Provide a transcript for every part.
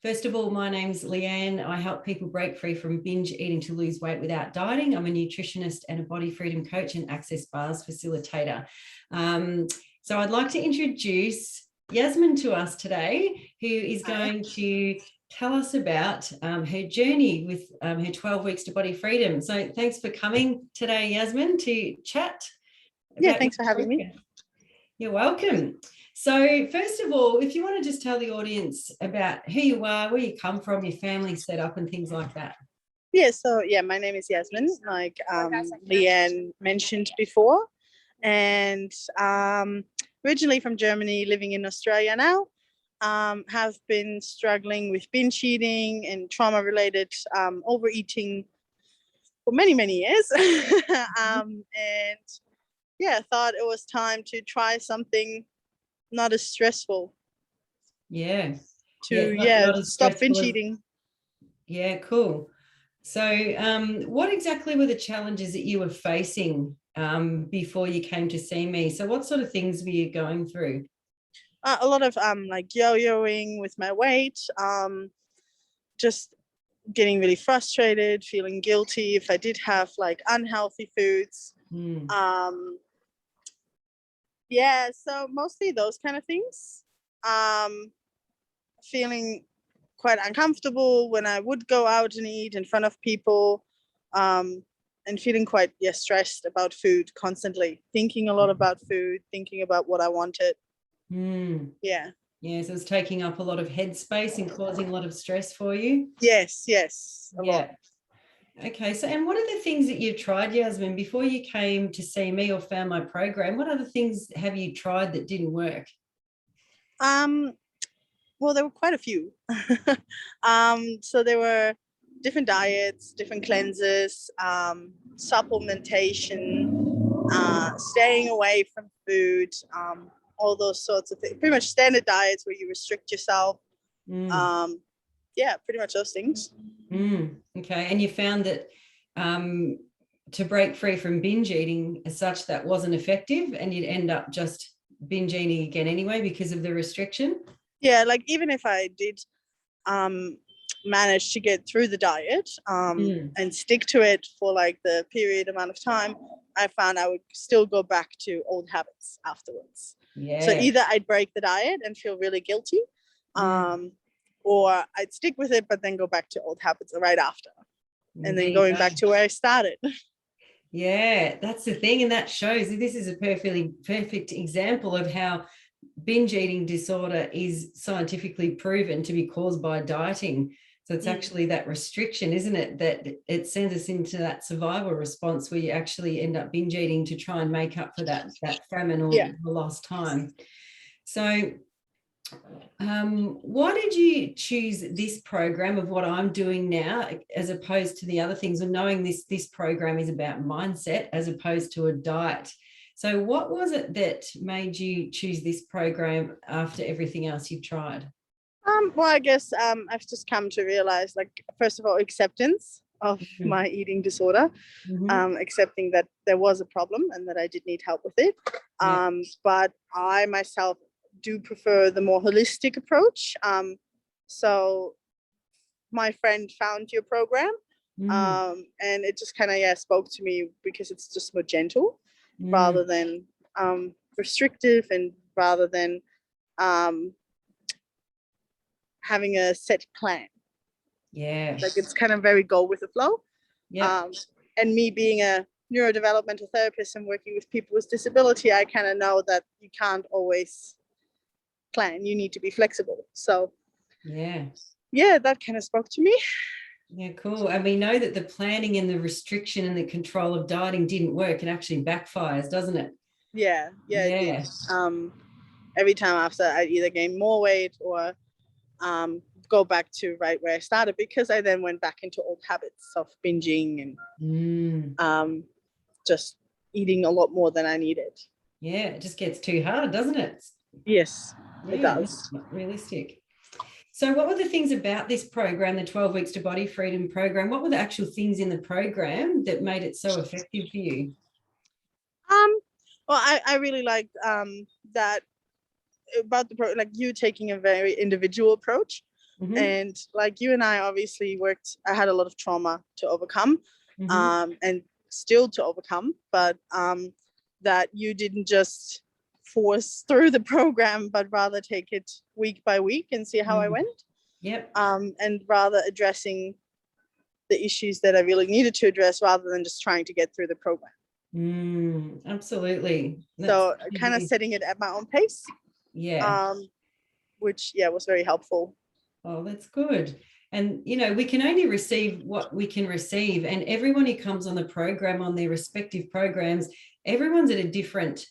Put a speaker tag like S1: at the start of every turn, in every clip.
S1: First of all, my name's Leanne. I help people break free from binge eating to lose weight without dieting. I'm a nutritionist and a body freedom coach and access bars facilitator. So I'd like to introduce Jasmin to us today, who is going to tell us about her journey with her 12 weeks to body freedom. So thanks for coming today, Jasmin, to chat.
S2: Yeah, thanks for having me.
S1: You're welcome. So first of all, if you want to just tell the audience about who you are, where you come from, your family setup and things like that.
S2: Yeah, so my name is Jasmin, like Leanne mentioned before, and originally from Germany, living in Australia now. Have been struggling with binge eating and trauma-related overeating for many years. And yeah, thought it was time to try something not as stressful.
S1: Yeah.
S2: To stop binge eating.
S1: Yeah, cool. So what exactly were the challenges that you were facing before you came to see me? So what sort of things were you going through?
S2: A lot of like yo-yoing with my weight, just getting really frustrated, feeling guilty if I did have like unhealthy foods. Yeah, so mostly those kind of things. Feeling quite uncomfortable when I would go out and eat in front of people, and feeling quite stressed about food constantly, thinking a lot about food, thinking about what I wanted. Yeah,
S1: so it's taking up a lot of headspace and causing a lot of stress for you.
S2: Yes, a lot.
S1: Okay, so and what are the things that you've tried, Jasmin, before you came to see me or found my program? What other things have you tried that didn't work?
S2: Well, there were quite a few. So there were different diets, different cleanses, supplementation, staying away from food, all those sorts of things. Pretty much standard diets where you restrict yourself. Yeah, pretty much those things.
S1: Okay, and you found that to break free from binge eating as such, that wasn't effective, and you'd end up just binge eating again anyway because of the restriction?
S2: Yeah, like even if I did manage to get through the diet and stick to it for like the period amount of time, I found I would still go back to old habits afterwards.
S1: Yeah.
S2: So either I'd break the diet and feel really guilty, or I'd stick with it but then go back to old habits right after, and then going back to where I started.
S1: Yeah, that's the thing, and that shows that this is a perfect example of how binge eating disorder is scientifically proven to be caused by dieting. So it's actually that restriction, isn't it, that it sends us into that survival response where you actually end up binge eating to try and make up for that famine or the lost time. So why did you choose this program of what I'm doing now as opposed to the other things, and knowing this program is about mindset as opposed to a diet? So what was it that made you choose this program after everything else you've tried?
S2: Well, I guess I've just come to realize, like, first of all, acceptance of my eating disorder, accepting that there was a problem and that I did need help with it. But I myself do prefer the more holistic approach. So my friend found your program, and it just kind of spoke to me because it's just more gentle rather than restrictive, and rather than having a set plan. Like it's kind of very go with the flow. And me being a neurodevelopmental therapist and working with people with disability, I kind of know that you can't always plan. You need to be flexible. So that kind of spoke to me.
S1: Yeah, cool. And we know that the planning and the restriction and the control of dieting didn't work. It actually backfires, doesn't it?
S2: Yeah. It did. Every time after, I either gain more weight or go back to right where I started, because I then went back into old habits of binging and just eating a lot more than I needed.
S1: Yeah, it just gets too hard, doesn't it?
S2: Yes, it does.
S1: Not realistic. So what were the things about this program, the 12 Weeks to Body Freedom program? What were the actual things in the program that made it so effective for you?
S2: Well, I really liked that about the like you taking a very individual approach. And like you and I obviously I had a lot of trauma to overcome, and still to overcome, but that you didn't just force through the program, but rather take it week by week and see how I went.
S1: Yep.
S2: And rather addressing the issues that I really needed to address rather than just trying to get through the program.
S1: Absolutely.
S2: So kind of setting it at my own pace.
S1: Yeah.
S2: Which was very helpful.
S1: Oh, that's good. And, you know, we can only receive what we can receive. And everyone who comes on the program, on their respective programs, everyone's at a different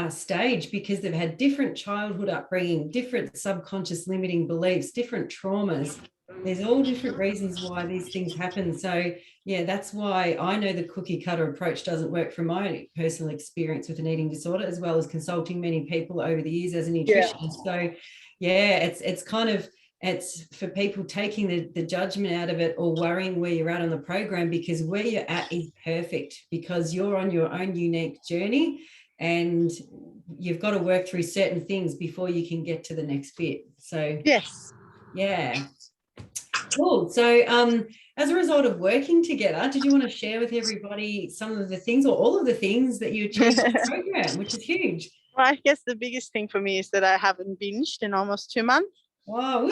S1: stage because they've had different childhood upbringing, different subconscious limiting beliefs, different traumas. There's all different reasons why these things happen. So, yeah, that's why I know the cookie cutter approach doesn't work from my personal experience with an eating disorder, as well as consulting many people over the years as a nutritionist. So, yeah, it's kind of, it's for people taking the judgment out of it or worrying where you're at on the program, because where you're at is perfect because you're on your own unique journey and you've got to work through certain things before you can get to the next bit. So,
S2: yes.
S1: Yeah. Cool. So as a result of working together, did you want to share with everybody some of the things or all of the things that you achieved in the program, which is huge?
S2: Well, I guess the biggest thing for me is that I haven't binged in almost 2 months.
S1: Wow.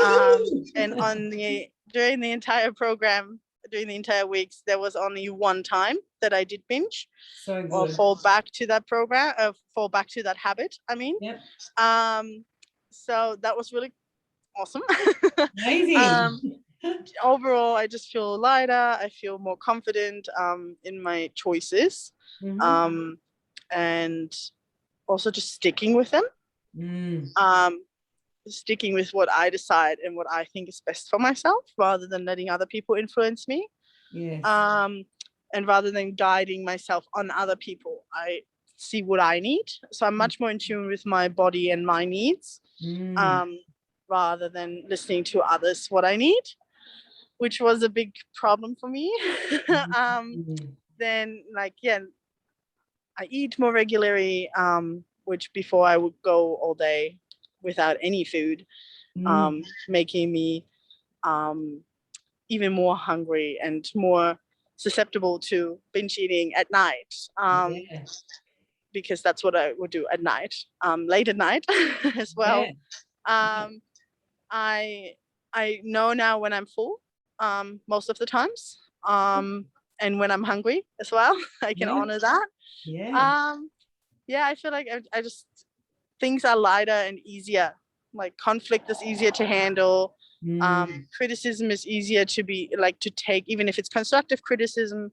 S2: And during the entire program, during the entire weeks, there was only one time that I did binge.
S1: So good.
S2: Or fall back to that program, fall back to that habit. I mean,
S1: yep.
S2: So that was really awesome.
S1: Amazing.
S2: Overall, I just feel lighter. I feel more confident in my choices, and also just sticking with them. Sticking with what I decide and what I think is best for myself, rather than letting other people influence me.
S1: Yes.
S2: And rather than guiding myself on other people, I see what I need. So I'm much more in tune with my body and my needs, rather than listening to others what I need, which was a big problem for me. Then, like, I eat more regularly, which before I would go all day without any food, making me even more hungry and more susceptible to binge eating at night, because that's what I would do at night, late at night as well. I know now when I'm full, most of the times, and when I'm hungry as well. I can honor that. I feel like I just, things are lighter and easier. Like conflict is easier to handle. Criticism is easier to take, even if it's constructive criticism.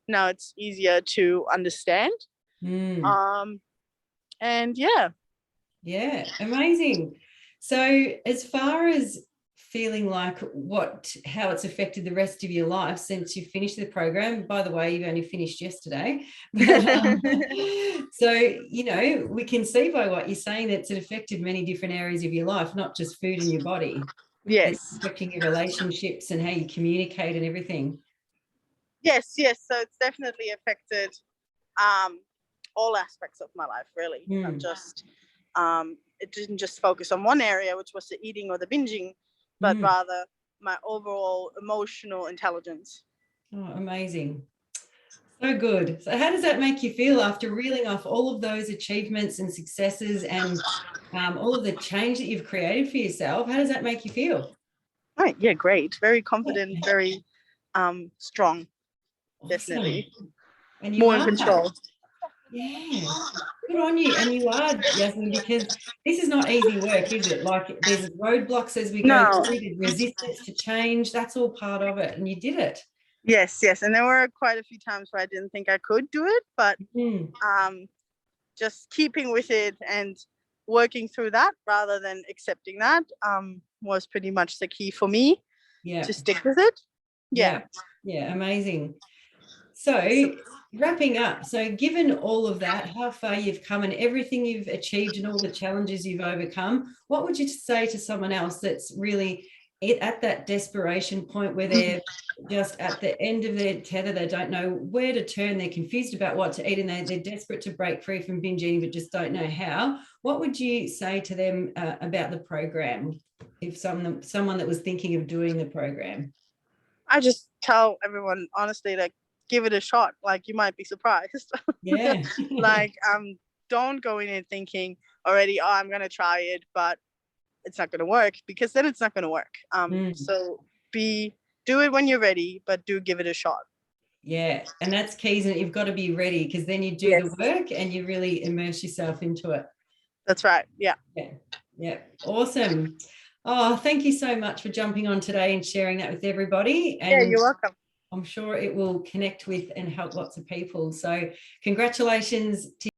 S2: Now it's easier to understand. And
S1: amazing. So as far as feeling like how it's affected the rest of your life since you finished the program, by the way, you've only finished yesterday, but, so, you know, we can see by what you're saying that it's affected many different areas of your life, not just food in your body. It's affecting your relationships and how you communicate and everything.
S2: Yes. So it's definitely affected all aspects of my life, really. Not just it didn't just focus on one area, which was the eating or the binging, but rather my overall emotional intelligence.
S1: Oh, amazing. So good. So how does that make you feel after reeling off all of those achievements and successes and all of the change that you've created for yourself? How does that make you feel?
S2: Right. Yeah, great. Very confident, very strong. Awesome. Definitely.
S1: And you
S2: more
S1: are
S2: in control.
S1: Yeah. Good on you. And you are, Jasmin, because this is not easy work, is it? Like there's roadblocks as we go through, there's resistance to change. That's all part of it. And you did it.
S2: Yes. And there were quite a few times where I didn't think I could do it, but just keeping with it and working through that rather than accepting that was pretty much the key for me to stick with it. Yeah,
S1: amazing. So wrapping up, so given all of that, how far you've come and everything you've achieved and all the challenges you've overcome, what would you say to someone else that's really at that desperation point where they're just at the end of their tether, they don't know where to turn, they're confused about what to eat, and they're desperate to break free from binge eating but just don't know how, what would you say to them about the program, if someone that was thinking of doing the program?
S2: I just tell everyone honestly, like, give it a shot. Like, you might be surprised.
S1: Yeah.
S2: Like, don't go in and thinking already, oh, I'm gonna try it, but it's not gonna work, because then it's not gonna work. So do it when you're ready, but do give it a shot.
S1: Yeah, and that's key, isn't it? You've got to be ready, because then you do
S2: Yes.
S1: the work and you really immerse yourself into it.
S2: That's right. Yeah.
S1: Yeah. Awesome. Oh, thank you so much for jumping on today and sharing that with everybody. And
S2: Yeah, you're welcome.
S1: I'm sure it will connect with and help lots of people. So congratulations to